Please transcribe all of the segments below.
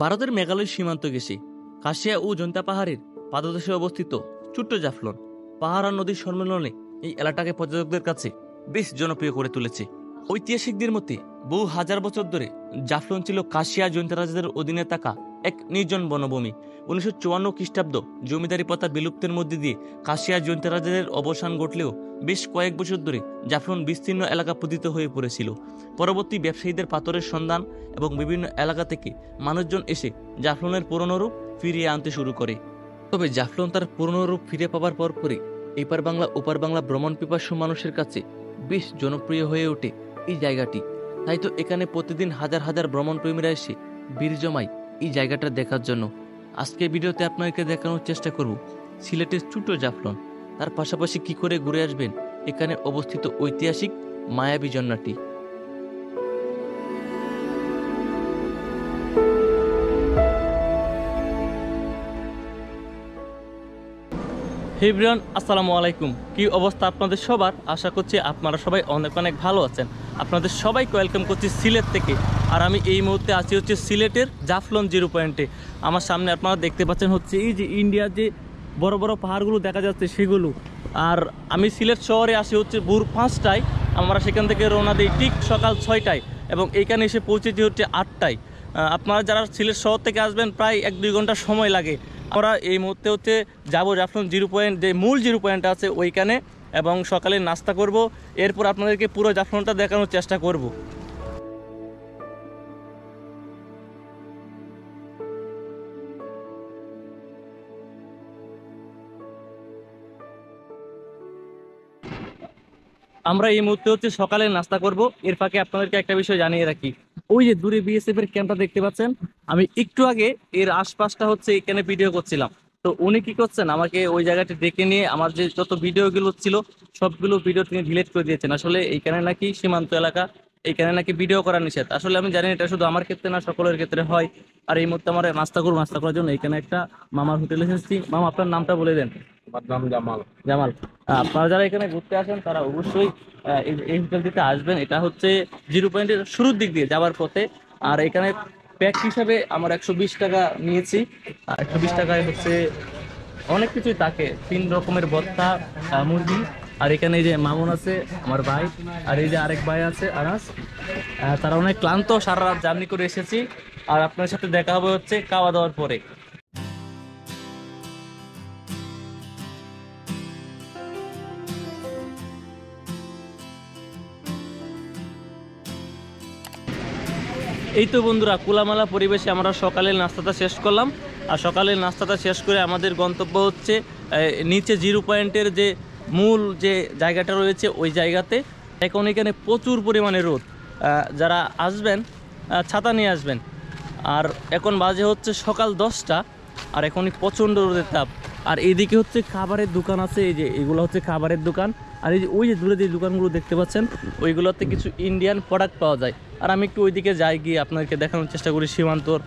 ভারতের মেঘালয় সীমান্ত ঘেঁষে কাশিয়া ও জৈন্তা পাহাড়ের পাদদেশে অবস্থিত ছোট্ট জাফলং পাহাড় আর নদীর সম্মেলনে এই এলাকাকে পর্যটকদের কাছে বেশ জনপ্রিয় করে তুলেছে। ঐতিহাসিকদের মতে বহু হাজার বছর ধরে জাফলং ছিল কাশিয়া জৈন্তা রাজাদের অধীনে থাকা এক নির্জন বনভূমি। 1954 খ্রিস্টাব্দ জমিদারি প্রথা বিলুপ্তের মধ্যে দিয়ে কাশিয়া জৈন্তা রাজাদের অবসান ঘটলেও বেশ কয়েক বছর ধরে জাফলং বিস্তীর্ণ এলাকা পতিত হয়ে পড়েছিল। পরবর্তী ব্যবসায়ীদের পাথরের সন্ধান এবং বিভিন্ন এলাকা থেকে মানুষজন এসে জাফলংয়ের পুরনো রূপ ফিরিয়ে আনতে শুরু করে। তবে জাফলং তার পুরনো রূপ ফিরে পাবার পরপরই এপার বাংলা ওপার বাংলা ভ্রমণ পিপাসু মানুষের কাছে বেশ জনপ্রিয় হয়ে ওঠে এই জায়গাটি। তাই তো এখানে প্রতিদিন হাজার হাজার ভ্রমণ প্রেমীরা এসে ভিড় জমায় এই জায়গাটা দেখার জন্য। আজকে ভিডিওতে আপনাকে দেখানোর চেষ্টা করব সিলেটের ছোট জাফলং, তার পাশাপাশি কি করে ঘুরে আসবেন এখানে অবস্থিত ঐতিহাসিক মায়াবী ঝর্ণাটি। হে এভরিওয়ান, আসসালামু আলাইকুম। কি অবস্থা আপনাদের সবার? আশা করছি আপনারা সবাই অনেক অনেক ভালো আছেন। আপনাদের সবাইকে ওয়েলকাম করছি সিলেট থেকে। আর আমি এই মুহূর্তে আছি হচ্ছে সিলেটের জাফলং জিরো পয়েন্টে। আমার সামনে আপনারা দেখতে পাচ্ছেন হচ্ছে এই যে ইন্ডিয়ার যে বড় বড় পাহাড়গুলো দেখা যাচ্ছে সেগুলো। আর আমি সিলেট শহরে আসি হচ্ছে ভোর 5টায়, আমরা সেখান থেকে রওনা দিই ঠিক সকাল 6টায় এবং এইখানে এসে পৌঁছেছি হচ্ছে 8টায়। আপনারা যারা সিলেট শহর থেকে আসবেন প্রায় 1-2 ঘন্টা সময় লাগে। আমরা এই মুহূর্তে হচ্ছে যাবো জাফলং জিরো পয়েন্ট, যে মূল জিরো পয়েন্ট আছে ওইখানে, এবং সকালে নাস্তা করব। এরপর আপনাদেরকে পুরো জাফলংটা দেখানোর চেষ্টা করব। আমরা এই মুহূর্তে হচ্ছে সকালে নাস্তা করব। এর ফাঁকে আপনাদেরকে একটা বিষয় জানিয়ে রাখি, ওই যে দূরে বিএসএফ এর ক্যাম্পটা দেখতে পাচ্ছেন, আমি একটু আগে এর আশপাশটা হচ্ছে এখানে ভিডিও করছিলাম। তো উনি কি করছেন, আমাকে ওই জায়গাটি ডেকে নিয়ে আমার যে যত ভিডিওগুলো ছিল সবগুলো ভিডিও তিনি ডিলিট করে দিয়েছেন। আসলে এইখানে নাকি সীমান্ত এলাকা, এইখানে নাকি ভিডিও করা নিষেধ। আসলে আমি জানি এটা শুধু আমার ক্ষেত্রে না, সকলের ক্ষেত্রে হয়। আর এই মুহূর্তে আমার নাস্তা করার জন্য এখানে একটা মামার হোটেলে এসেছি। মামা, আপনার নামটা বলে দেন। আমার নাম জামাল। জামাল, আপনারা যারা এখানে ঘুরতে আসেন তারা অবশ্যই এই হোটেলটিতে আসবেন। এটা হচ্ছে জিরো পয়েন্টের শুরুর দিক দিয়ে যাওয়ার পথে। আর এখানে প্যাক হিসাবে আমার 120 টাকা নিয়েছি। 120 টাকায় হচ্ছে অনেক কিছুই থাকে, 3 রকমের ভর্তা, মুরগি। আর এখানে এই যে মামুন আছে আমার ভাই, আর এই যে আরেক ভাই আছে আনাস। তারা অনেক ক্লান্ত, সারা রাত জার্নি করে এসেছি। আর আপনার সাথে দেখা হবে হচ্ছে খাওয়া দাওয়ার পরে। এই তো বন্ধুরা, কুলামালা পরিবেশে আমরা সকালের নাস্তাটা শেষ করলাম। আর সকালের নাস্তাটা শেষ করে আমাদের গন্তব্য হচ্ছে নিচে জিরো পয়েন্টের যে মূল যে জায়গাটা রয়েছে ওই জায়গাতে। এখন এখানে প্রচুর পরিমাণে রোদ, যারা আসবেন ছাতা নিয়ে আসবেন। আর এখন বাজে হচ্ছে সকাল 10টা, আর এখনই প্রচণ্ড রোদের তাপ। আর এইদিকে হচ্ছে খাবারের দোকান আছে, এই যে এগুলো হচ্ছে খাবারের দোকান। আর এই যে ওই যে দূরে যে দোকানগুলো দেখতে পাচ্ছেন ওইগুলোতে কিছু ইন্ডিয়ান প্রোডাক্ট পাওয়া যায়। আর আমি একটু ওইদিকে যাই, গিয়ে আপনাদেরকে দেখানোর চেষ্টা করি সীমান্তর,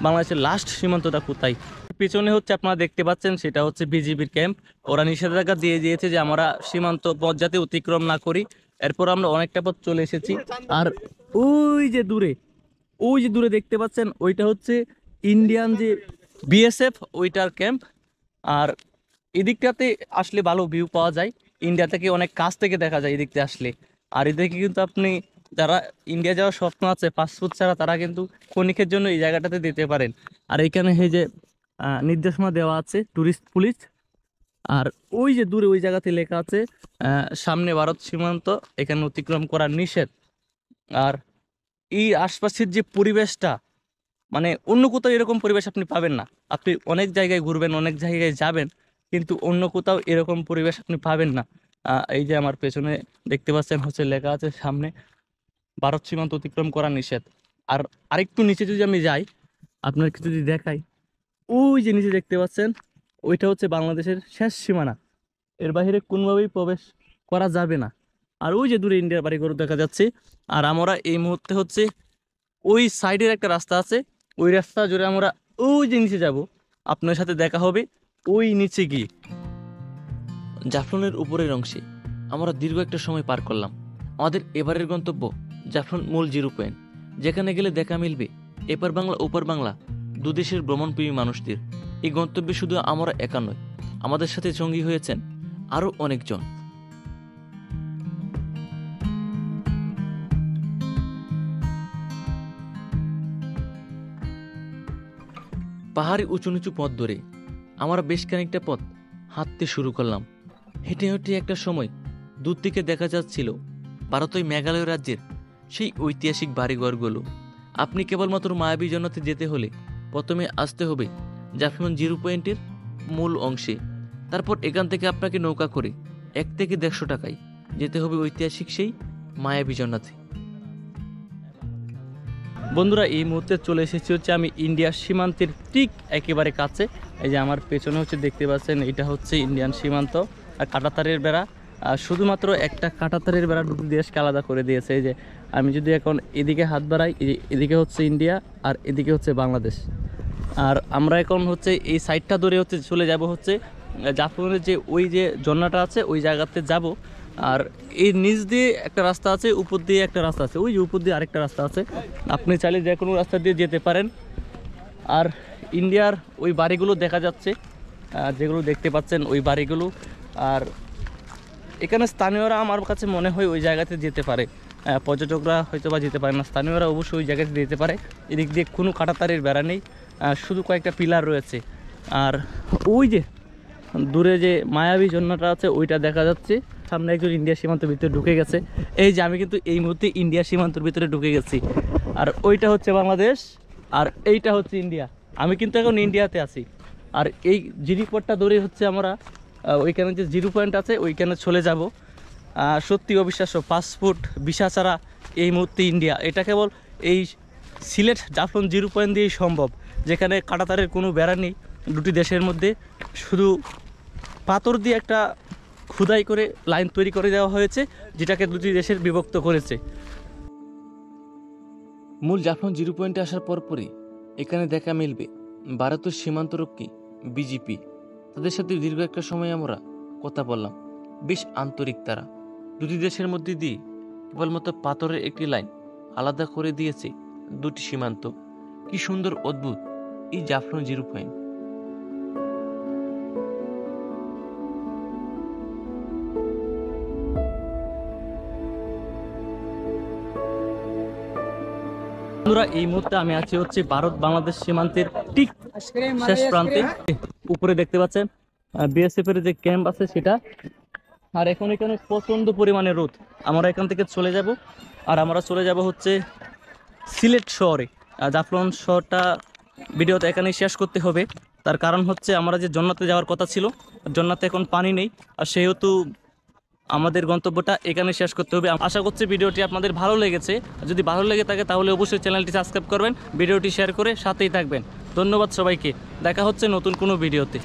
বাংলাদেশের লাস্ট সীমান্তটা কোথায়। পিছনে হচ্ছে আপনারা দেখতে পাচ্ছেন সেটা হচ্ছে বিজিবির ক্যাম্প। ওরা নিষেধাজ্ঞা দিয়ে দিয়েছে যে আমরা সীমান্ত পথ যাতে অতিক্রম না করি। এরপর আমরা অনেকটা পথ চলে এসেছি। আর ওই যে দূরে দেখতে পাচ্ছেন ওইটা হচ্ছে ইন্ডিয়ান যে বিএসএফ ওইটার ক্যাম্প। আর এদিকটাতে আসলে ভালো ভিউ পাওয়া যায়, ইন্ডিয়া থেকে অনেক কাছ থেকে দেখা যায় এদিকতে আসলে। আর এদিকে কিন্তু আপনি যারা ইন্ডিয়া যাওয়ার স্বপ্ন আছে পাসপোর্ট ছাড়া, তারা কিন্তু ক্ষণিকের জন্য এই জায়গাটাতে দিতে পারেন। আর এইখানে এই যে নির্দেশনা দেওয়া আছে টুরিস্ট পুলিশ। আর ওই যে দূরে ওই জায়গাতে লেখা আছে সামনে ভারত সীমান্ত, এখানে অতিক্রম করা নিষেধ। আর এই আশপাশের যে পরিবেশটা, মানে অন্য কোথাও এরকম পরিবেশ আপনি পাবেন না। আপনি অনেক জায়গায় ঘুরবেন, অনেক জায়গায় যাবেন, কিন্তু অন্য কোথাও এরকম পরিবেশ আপনি পাবেন না। এই যে আমার পেছনে দেখতে পাচ্ছেন হচ্ছে লেখা আছে সামনে ভারত সীমান্ত অতিক্রম করা নিষেধ। আর আরেকটু নিচে যদি আমি যাই, আপনাকে যদি দেখাই, ওই যে নিচে দেখতে পাচ্ছেন ওইটা হচ্ছে বাংলাদেশের শেষ সীমানা, এর বাইরে কোনোভাবেই প্রবেশ করা যাবে না। আর ওই যে দূরে ইন্ডিয়ার বাড়িঘর দেখা যাচ্ছে। আর আমরা এই মুহূর্তে হচ্ছে ওই সাইডের একটা রাস্তা আছে, ওই রাস্তা জুড়ে আমরা ওই যে নিচে যাব। আপনার সাথে দেখা হবে ওই নিচে গিয়ে। জাফলংয়ের উপরের অংশে আমরা দীর্ঘ একটা সময় পার করলাম। আমাদের এবারের গন্তব্য জাফলং মূল জিরো পয়েন্ট, যেখানে গেলে দেখা মিলবে এপার বাংলা ওপার বাংলা দুদেশের ভ্রমণপ্রেমী মানুষদের। এই গন্তব্যে শুধু আমরা একা নয়, আমাদের সাথে সঙ্গী হয়েছেন আরও অনেকজন। পাহাড়ি উঁচু নিচু পথ ধরে আমরা বেশ খানিকটা পথ হাঁটতে শুরু করলাম। হেঁটে হেঁটে একটা সময় দূর থেকে দেখা যাচ্ছিল ভারতের মেঘালয় রাজ্যের সেই ঐতিহাসিক বাড়িঘরগুলো। আপনি কেবলমাত্র মায়াবী জন্নাতে যেতে হলে প্রথমে আসতে হবে জাফলং 0 পয়েন্টের মূল অংশে। তারপর এখান থেকে আপনাকে নৌকা করে 1 থেকে 150 টাকায় যেতে হবে ঐতিহাসিক সেই মায়াবী জন্নাতে। বন্ধুরা, এই মুহূর্তে চলে এসেছি হচ্ছে আমি ইন্ডিয়ার সীমান্তের ঠিক একেবারে কাছে। এই যে আমার পেছনে হচ্ছে দেখতে পাচ্ছেন, এটা হচ্ছে ইন্ডিয়ান সীমান্ত আর কাঁটাতারের বেড়া। শুধুমাত্র একটা কাঁটাতারের বেড়া দুটো দেশকে আলাদা করে দিয়েছে। এই যে আমি যদি এখন এদিকে হাত বাড়াই, এদিকে হচ্ছে ইন্ডিয়া আর এদিকে হচ্ছে বাংলাদেশ। আর আমরা এখন হচ্ছে এই সাইডটা ধরে হচ্ছে চলে যাব হচ্ছে জাফলংয়ের যে ওই যে ঝর্ণাটা আছে ওই জায়গাতে যাব। আর এই নিচ দিয়ে একটা রাস্তা আছে, উপর দিয়ে একটা রাস্তা আছে, ওই যে উপর দিয়ে আরেকটা রাস্তা আছে। আপনি চাইলে যে কোনো রাস্তা দিয়ে যেতে পারেন। আর ইন্ডিয়ার ওই বাড়িগুলো দেখা যাচ্ছে, যেগুলো দেখতে পাচ্ছেন ওই বাড়িগুলো। আর এখানে স্থানীয়রা আমার কাছে মনে হয় ওই জায়গাতে যেতে পারে, পর্যটকরা হয়তো বা যেতে পারে না, স্থানীয়রা অবশ্যই ওই জায়গাতে যেতে পারে। এদিক দিয়ে কোনো কাঁটাতারের বেড়া নেই, শুধু কয়েকটা পিলার রয়েছে। আর ওই যে দূরে যে মায়াবী ঝর্ণাটা আছে ওইটা দেখা যাচ্ছে। সামনে একজন ইন্ডিয়া সীমান্তের ভিতরে ঢুকে গেছে। এই যে আমি কিন্তু এই মুহূর্তে ইন্ডিয়া সীমান্তের ভিতরে ঢুকে গেছি। আর ওইটা হচ্ছে বাংলাদেশ আর এইটা হচ্ছে ইন্ডিয়া। আমি কিন্তু এখন ইন্ডিয়াতে আছি। আর এই জিরিপথটা ধরে হচ্ছে আমরা ওইখানে যে 0 পয়েন্ট আছে ওইখানে চলে যাব। সত্যি অবিশ্বাস্য, পাসপোর্ট ভিসা ছাড়া এই মুহূর্তে ইন্ডিয়া। এটা কেবল এই সিলেট জাফলং 0 পয়েন্ট দিয়েই সম্ভব, যেখানে কাঁটাতারের কোনো বেড়া নেই। দুটি দেশের মধ্যে শুধু পাথর দিয়ে একটা খোদাই করে লাইন তৈরি করে দেওয়া হয়েছে, যেটাকে দুটি দেশের বিভক্ত করেছে। মূল জাফলং 0 পয়েন্টে আসার পরপরই এখানে দেখা মিলবে ভারতের সীমান্তরক্ষী বিজিপি। তাদের সাথে দীর্ঘ একটা সময় আমরা কথা বললাম। বেশ আন্তরিক তারা। দুটি দেশের মধ্যে দিয়ে কেবলমাত্র পাথরের একটি লাইন আলাদা করে দিয়েছে দুটি সীমান্ত। কি সুন্দর, অদ্ভুত এই জাফলং 0 পয়েন্ট। বন্ধুরা, এই মুহূর্তে আমি আছি হচ্ছে ভারত বাংলাদেশ সীমান্তের ঠিক শেষ প্রান্তে। উপরে দেখতে পাচ্ছেন বিএসএফ এর যে ক্যাম্প আছে সেটা। আর এখন এখানে প্রচন্ড পরিমাণে রোদ। আমরা এখান থেকে চলে যাব, আর আমরা চলে যাব হচ্ছে সিলেট শহরে। জাফলং শহরটা ভিডিওতে এখানেই শেষ করতে হবে। তার কারণ হচ্ছে আমরা যে জন্নাতে যাওয়ার কথা ছিল, জন্নাতে এখন পানি নেই, আর সেহেতু আমাদের গন্তব্যটা এখানে শেষ করতে হবে। আশা করছি ভিডিওটি আপনাদের ভালো লেগেছে। যদি ভালো লেগে থাকে তাহলে অবশ্যই চ্যানেলটি সাবস্ক্রাইব করবেন, ভিডিওটি শেয়ার করে সাথেই থাকবেন। ধন্যবাদ সবাইকে। দেখা হচ্ছে নতুন কোনো ভিডিওতে।